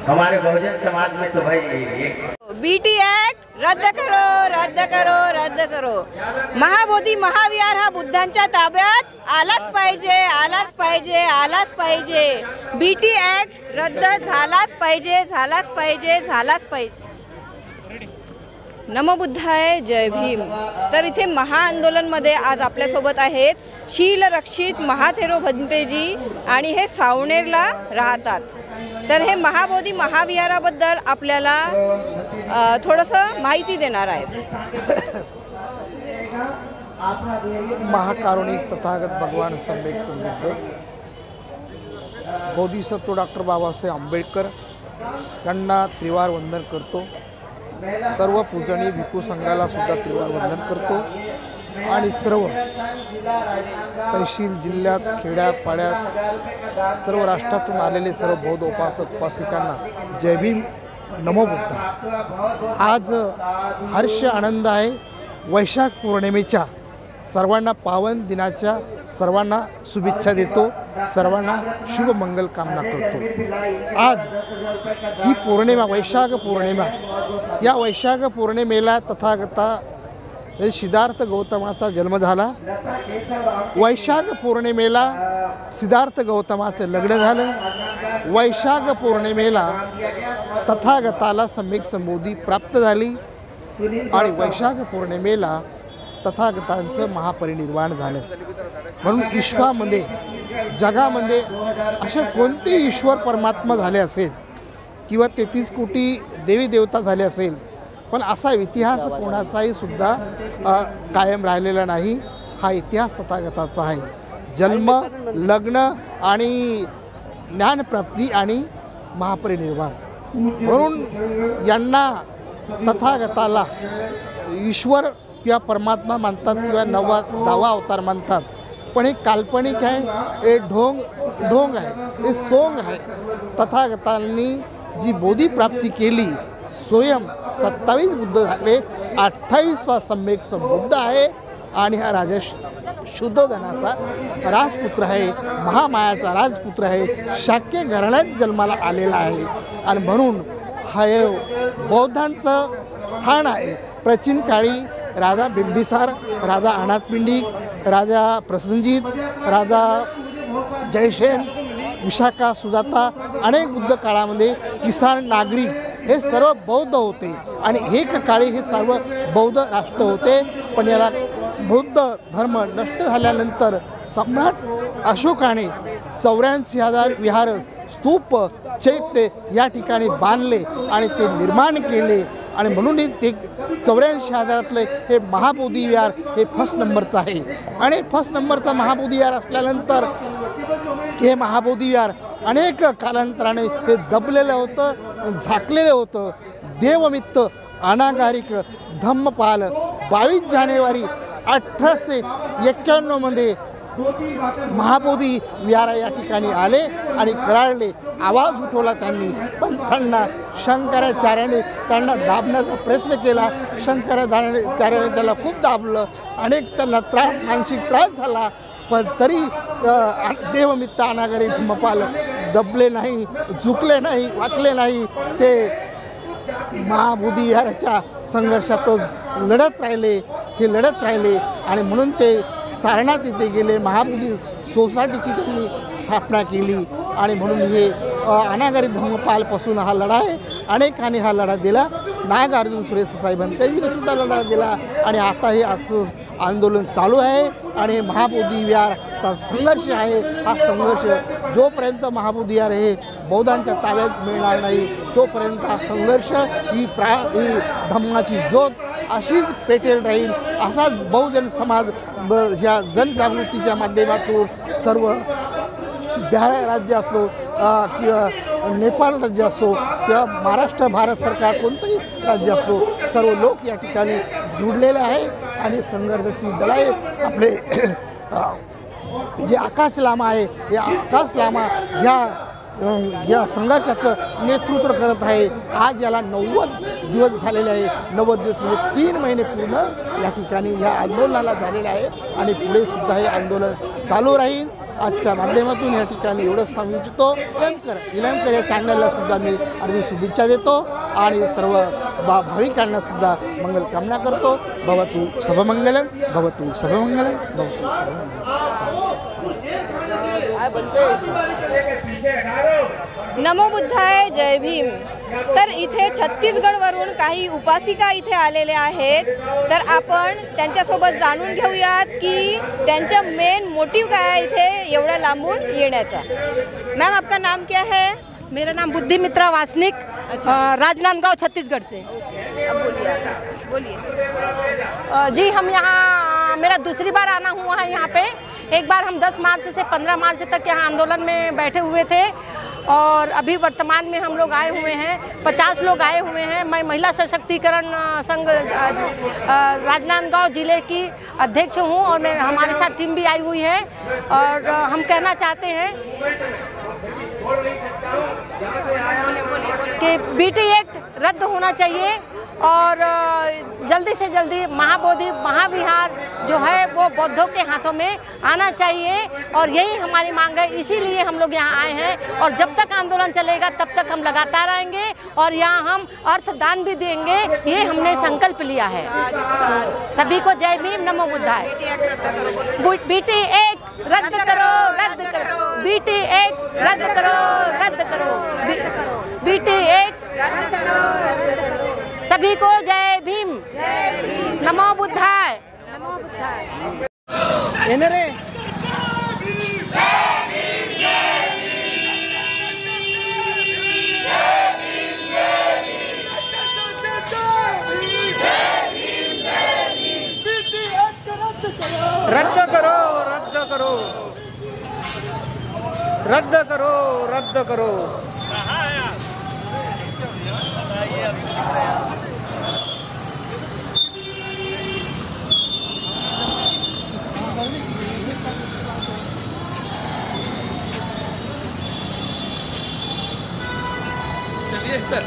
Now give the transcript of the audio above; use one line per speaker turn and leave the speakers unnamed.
हमारे बहुजन समाज में तो भाई
बीटी एक्ट रद्द करो, रद्द करो, रद्द करो। महाबोधी महाविहार हा बुद्धांच्या ताब्यात आलाच पाहिजे, आलाच पाहिजे, आलाच पाहिजे। बीटी एक्ट रद्द झालाच पाहिजे, झालाच पाहिजे, झालाच पाहिजे। नमो बुद्धाय, जय भीम। तर इथे महाआंदोलनमध्ये आज आपल्यासोबत आहेत शील रक्षित महाथेरो भंतेजी आणि हे सावनेरला राहतात। तर हे महाबोधी महाविहाराबद्दल आपल्याला थोडंसं माहिती देणार आहेत।
महाकारुणिक तथागत भगवान सम्यक संबुद्ध बोधिसत्व डॉक्टर बाबासाहेब आंबेडकर यांना त्रिवार वंदन करतो। सर्व पूजनीय भिक्खू संघाला सुद्धा त्रिवार वंदन करतो आणि सर्व तहसील जिल्ह्यात खेड्यात पाड्यात सर्व राष्ट्रातून आलेले सर्व बौद्ध उपासक उपासिकांना जय भीम, नमो बुद्ध। आज हर्ष आनंद आहे। वैशाख पौर्णिमेच्या सर्वांना पावन दिनाच्या सर्वांना शुभेच्छा देतो, सर्वांना शुभ मंगल कामना करतो। आज ही पौर्णिमा वैशाख पौर्णिमा, या वैशाख पौर्णिमेला तथागता सिद्धार्थ गौतमाचा जन्म झाला। वैशाख पौर्णिमेला सिद्धार्थ गौतमाचं लग्न झालं। वैशाख पौर्णिमेला तथागताला सम्यक संबोधी प्राप्त झाली आणि वैशाख पौर्णिमेला तथागतांचं महापरिनिर्वाण झालं। म्हणून विश्वामध्ये जगामध्ये असे कोणते ईश्वर परमात्मा झाले असेल किंवा 33 कोटी देवी देवता झाले असेल, पण असा इतिहास कोणाचाही सुद्धा कायम राहिलेला नाही। हा इतिहास तथागताचा आहे। जन्म, लग्न आणि ज्ञानप्राप्ती आणि महापरिनिर्वाण, म्हणून यांना तथागताला ईश्वर किंवा परमात्मा मानतात किंवा दहावा अवतार मानतात। पण हे काल्पनिक आहे, हे ढोंग आहे, हे सोंग आहे। तथागतांनी जी बोधी प्राप्ती केली, स्वयं 27 बुद्ध झाले, 28वा सम्यक संबुद्ध आहे आणि हा राजा शुद्धोधनाचा राजपुत्र आहे, महामायाचा राजपुत्र आहे, शाक्य घराण्यात जन्माला आलेला आहे आणि म्हणून हा बौद्धांचं स्थान आहे। प्राचीन काळी राजा बिंबिसार, राजा अनाथपिंडिक, राजा प्रसंजित, राजा जयसेन, विशाखा, सुजाता, अनेक बुद्ध काळामध्ये किसान, नागरी हे सर्व बौद्ध होते आणि एक काळी हे सर्व बौद्ध राष्ट्र होते। पण याला बौद्ध धर्म नष्ट झाल्यानंतर सम्राट अशोकाने 84,000 विहार, स्तूप, चैत्य या ठिकाणी बांधले आणि ते निर्माण केले आणि म्हणून ते 84,000तले हे महाबोधी विहार हे फर्स्ट नंबरचं आहे। आणि फर्स्ट नंबरचा महाबोधी विहार असल्यानंतर हे महाबोधी विहार अनेक कालांतराने हे दबलेलं होतं, झाकलेलं होतं। देवमित्त अनागारिक धम्मपाल 22 जानेवारी 1891 मध्ये महाबोधी विहार या ठिकाणी आले आणि कराडले, आवाज उठवला त्यांनी। पण त्यांना शंकराचार्याने त्यांना दाबण्याचा प्रयत्न केला। शंकराचार्याने त्याला खूप दाबलं, अनेक त्यांना मानसिक त्रास झाला, पण तरी देवमित्त अनागारी धम्मपाल दबले नाही, झुकले नाही, वाकले नाही। ते महाबोधी विहाराच्या संघर्षातच लढत राहिले, हे लढत राहिले आणि म्हणून ते सारनाथ इथे गेले। महाबोधी सोसायटीची त्यांनी स्थापना केली आणि म्हणून हे अनागारी धम्मपालपासून हा लढा आहे। अनेकांनी हा लढा दिला, नागार्जुन सुरेश साहेबांनी सुद्धा लढा दिला आणि आता हे आजचं आंदोलन चालू आहे आणि महाबोधी विहारचा संघर्ष आहे। हा संघर्ष जोपर्यंत महाबोधी विहार हे बौद्धांच्या ताब्यात मिळणार नाही तोपर्यंत हा संघर्ष ही धम्माची ज्योत अशीच पेटेल राहील। असाच बहुजन समाज ह्या जनजागृतीच्या माध्यमातून सर्व बिहार राज्य असो किंवा नेपाळ राज्य असो किंवा महाराष्ट्र भारत सरकार कोणतंही राज्य असो, सर्व लोक या ठिकाणी जुडलेले आहे आणि संघर्षाची लढाई आपले जे आकाश लामा आहे, या आकाश लामा या संघर्षाचं नेतृत्व करत आहे. आज याला 90 दिवस झालेले आहे. 90 दिवस म्हणजे 3 महिने पूर्ण या ठिकाणी ह्या आंदोलनाला झालेले आहे आणि पुढे सुद्धा हे आंदोलन चालू राहील. आजच्या माध्यमातून या ठिकाणी एवढंच सांगू इच्छितो. इलमकर या चॅनलला सुद्धा मी हार्दिक शुभेच्छा देतो आणि सर्व भाविकांना सुद्धा मंगल कामना करतो. भवतु सर्वमंगलम, भवतु सर्वमंगलम, भवतु
नमो बुद्धाय, जय भीम. तर इथे छत्तीसगडवरून काही उपासिका इथे आलेले आहेत. तर आपण त्यांच्यासोबत जाणून घेऊयात की त्यांचा मेन मोटिव काय आहे इथे एवढ्या लांबून येण्याचा. मैम, आपका नाम क्या है?
मेरा नाम बुद्धि मित्रा वासनिक, राजनांदगांव छत्तीसगढ़ से।
अब बोलिए।
जी, हम यहाँ मेरा दूसरी बार आना हुआ है यहाँ पे। एक बार हम 10 मार्च से 15 मार्च तक यहाँ आंदोलन में बैठे हुए थे और अभी वर्तमान में हम लोग आए हुए हैं, 50 लोग आए हुए हैं। मैं महिला सशक्तिकरण संघ राजनांदगांव जिले की अध्यक्ष हूँ और हमारे साथ टीम भी आई हुई है। और हम कहना चाहते हैं कि बीटी एक्ट रद्द होना चाहिए और जल्दी से जल्दी महाबोधि महाविहार जो है वो बौद्धों के हाथों में आना चाहिए और यही हमारी मांग है। इसीलिए हम लोग यहाँ आए हैं और जब तक आंदोलन चलेगा तब तक हम लगातार आएंगे और यहाँ हम अर्थदान भी देंगे, ये हमने संकल्प लिया है। सभी को जय भीम, नमो बुद्धाय। बीटी एक्ट रद्द करो, रद्द करो, बीटी एक्ट रद्द करो, रद्द करो, बीटी एक्ट रद्द करो, रद्द करो। सभी को जय भीम, नमो बुद्धाय, नमो बुद्धाय।
रद्द करो, रद्द करो, रद्द करो, रद्द करो। चलिए सर।